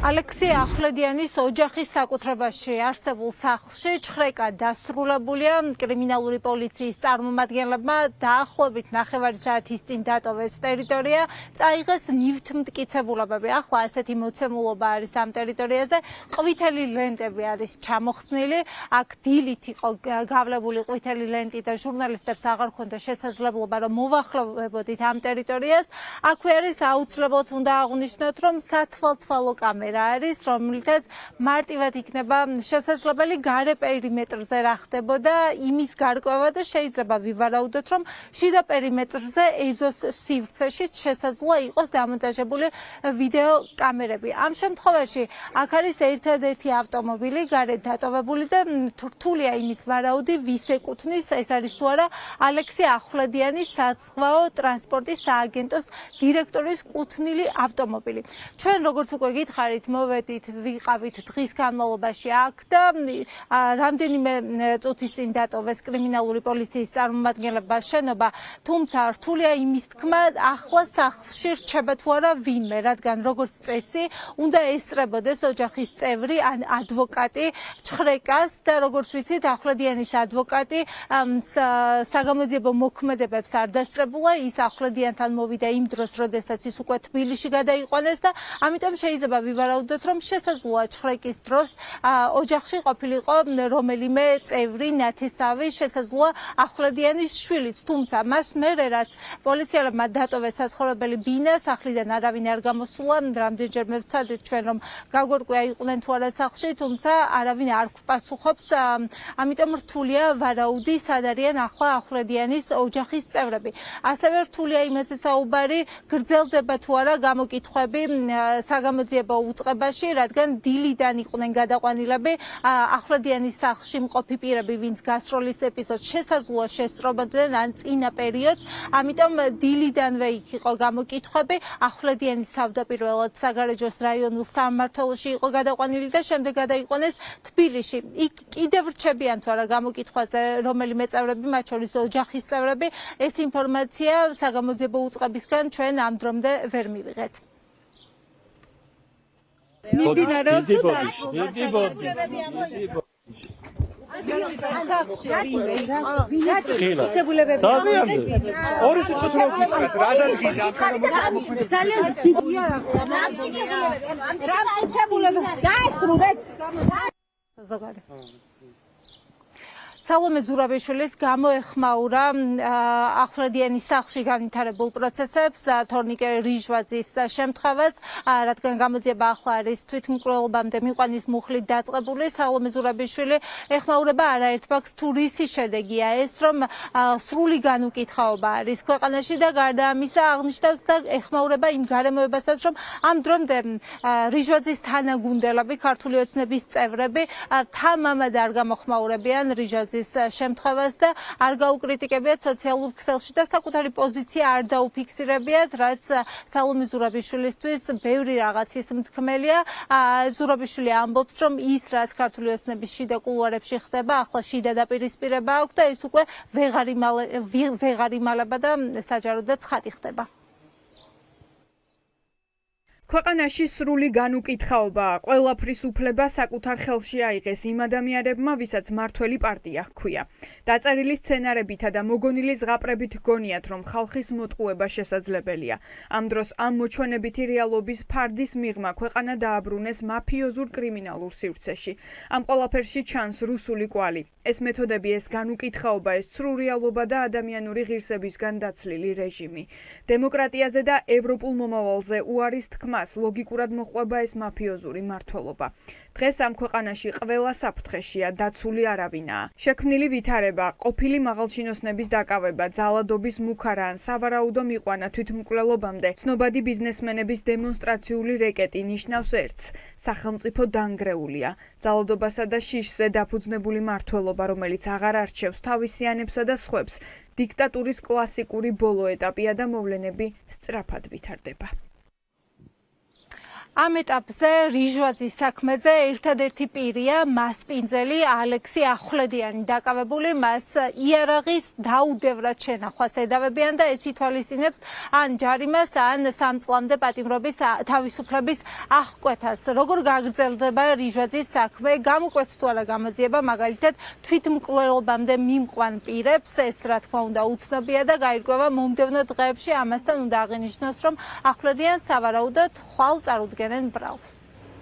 ალექსი ახვლედიანის ოჯახის საკუთრებაში არსებულ სახლში ჩხრეკა დასრულებულია. კრიმინალური პოლიციის წარმომადგენლებმა დაახლოებით 9 საათის წინ დატოვეს ტერიტორია, წაიღეს ნივთმტკიცებულებები. ახლა ასეთი მოცემულობა არის ამ ტერიტორიაზე. ყვითელი ლენტები არის ჩამოხსნილი. აქ დილით იყო გავლებული ყვითელი ლენტი და ჟურნალისტებს აღარ ჰქონდა შესაძლებლობა რომ მოვახლოვებოდით ამ ტერიტორიას. აქვე არის აუცილებლად უნდა აღვნიშნოთ, რომ სათვალთვალო კამერა არის, რომელთაც მარტივად იქნება შესაძლებელი გარე პერიმეტრზე რა ხდებოდა იმის გარკვევა და შეიძლება ვივარაუდოთ, რომ შიდა პერიმეტრზე ეზოს სივრცეში შესაძლოა იყოს დამონტაჟებული ვიდეო კამერები. ამ შემთხვევაში აქ არის ერთადერთი ავტომობილი გარეთ დატოვებული და რთულია იმის ვარაუდი, ვის ეკუთვნის, ეს არის თუ არა ალექსი ახვლედიანის საზღვაო ტრანსპორტის სააგენტოს დირექტორის კუთვნილი ავტომობილი. ჩვენ როგორც უკვე გითხარით, მოვედით, ვიყავით დღის განმავლობაში აქ და რამდენიმე წუთის წინ დატოვეს კრიმინალური პოლიციის წარმომადგენლებმა შენობა, თუმცა რთულია იმის თქმა, ახლა სახლში რჩება თუ არა ვინმე, რადგან როგორც წესი უნდა ესწრებოდეს ოჯახის წევრი ან ადვოკატი ჩხრეკას და როგორც ვიცით, ახვლედიანის ადვოკატი საგამოძიებო მოქმედებებს არ დასწრებულა, ის ახვლედიანთან მოვიდა იმ დროს, როდესაც ის უკვე თბილისში გადაიყვანეს და ამიტომ შეიძლება ვივარაუდოთ, რომ შესაძლოა ჩხრეკის დროს ოჯახში ყოფილიყო რომელიმე წევრი, ნათესავი, შესაძლოა ახვლედიანის შვილიც, თუმცა მას მერე რაც პოლიციელებმა დატოვეს საცხოვრებელი ბინა, სახლიდან არავინ არ გამოსულა, რამდენჯერმე ვცადეთ ჩვენ რომ გაგვერკვია იყვნენ თუ არა სახლში, თუმცა არავინ არ გვპასუხობს, ამიტომ რთულია ვარაუდი, სად არიან ახლა ახვლედიანის ოჯახის წევრები. ასევე რთულია იმაზე საუბარი, გრძელდება თუ არა გამოკითხვები საგამოძიებო უწყებაში, რადგან დილიდან იყვნენ გადაყვანილები ახვლედიანის სახლში მყოფი პირები, ვინც გასტროლის ეპიზოდს შესაძლოა შესწრობდნენ ან წინა პერიოდს, ამიტომ დილიდანვე იქ იყო გამოკითხვები, ახვლედიანის თავდაპირველად საგარეჯოს რაიონულ სამმართველოში იყო გადაყვანილი და შემდეგ გადაიყვანეს თბილისში. იქ კიდევ რჩებიან თუ არა გამოკითხვაზე რომელიმე წევრები, მათ შორის ოჯახის წევრები, ეს ინფორმაცია საგამოძიებო უწყებისგან ჩვენ ამ დრომდე ვერ მივიღეთ. მიმდინარეობს სალომე ზურაბიშვილის გამოეხმაურა ახვლედიანის სახლში განვითარებულ პროცესებს, თორნიკე რიჟვაძის შემთხვევას, რადგან გამოძიება ახლა არის თვითმკვლელობამდე მიყვანის მუხლით დაწყებული, სალომე ზურაბიშვილი ეხმაურება არაერთ ფაქტს, თუ რისი შედეგია ეს, რომ სრული განუკითხაობა არის ქვეყანაში და გარდა ამისა აღნიშნავს და ეხმაურება იმ გარემოებასაც, რომ ამ დრომდე რიჟვაძის თანაგუნდელები, ქართული ოცნების წევრები თამამად არ გამოხმაურებიან რიჟვაძის შემთხვევას და არ გაუკრიტიკებიათ სოციალურ ქსელში და საკუთარი პოზიცია არ დაუფიქსირებიათ, რაც სალომე ზურაბიშვილისთვის ბევრი რაღაცის მთქმელია. ზურაბიშვილი ამბობს, რომ ის რაც ქართული ოცნების შიდა კულუარებში ხდება, ახლა შიდა დაპირისპირება აქვს და ეს უკვე ვეღარ იმალება და საჯაროდაც ხატი ხდება. ქვეყანაში სრული განუკითხაობა, ყველაფრის უფლება საკუთარ ხელში აიღეს იმ ადამიანებმა, ვისაც მართველი პარტია ჰქვია. დაწერილი სცენარებითა და მოგონილი ზღაპრებით გონიათ, რომ ხალხის მოტყუება შესაძლებელია. ამ დროს ამ მოჩვენებითი რეალობის ფარდის მიღმა ქვეყანა დააბრუნეს მაფიოზურ კრიმინალურ სივრცეში. ამ ყველაფერში ჩანს რუსული კვალი. ეს მეთოდები, ეს განუკითხაობა, ეს სრულიალობა და ადამიანური ღირსებისგან დაცლილი რეჟიმი. დემოკრატიაზე და ევროპულ მომავალზე უარის თქმას ლოგიკურად მოყვება ეს მაფიოზური მმართველობა. დღეს ამ ქვეყანაში ყველა საფრთხეშია, დაცული არავინაა. შექმნილი ვითარება, ყოფილი მაღალჩინოსნების დაკავება, ძალადობის მუქარა ან სავარაუდო მიყვანა თვითმკვლელობამდე, ცნობადი ბიზნესმენების დემონსტრაციული რეკეტი ნიშნავს ერთს: სახელმწიფო დანგრეულია. ძალადობასა და შიშზე დაფუძნებული მმართველობა, რომელიც აღარ არჩევს თავისიანებსა და სხვებს, დიქტატურის კლასიკური ბოლო ეტაპია და მოვლენები სწრაფად ვითარდება. ამ ეტაპზე რიჟვაძის საქმეზე ერთადერთი პირია მასპინძელი ალექსი ახვლედიანი დაკავებული, მას იარაღის დაუდევრად შენახვას ედავებიან და ეს ითვალისწინებს ან ჯარიმას, ან 3 წლამდე პატიმრობის თავისუფლების აღკვეთას. Როგორ გაგრძელდება რიჟვაძის საქმე, გამოკვეთს თუ არა გამოძიება, მაგალითად თვითმკვლელობამდე მიმყვან პირებს, ეს რა თქმა უნდა უცნობია და გაირკვევა მომდევნო დღეებში. ამასთან უნდა აღინიშნოს, რომ ახვლედიანს სავარაუდოდ ხვალ წარუდგენენ ბრალს.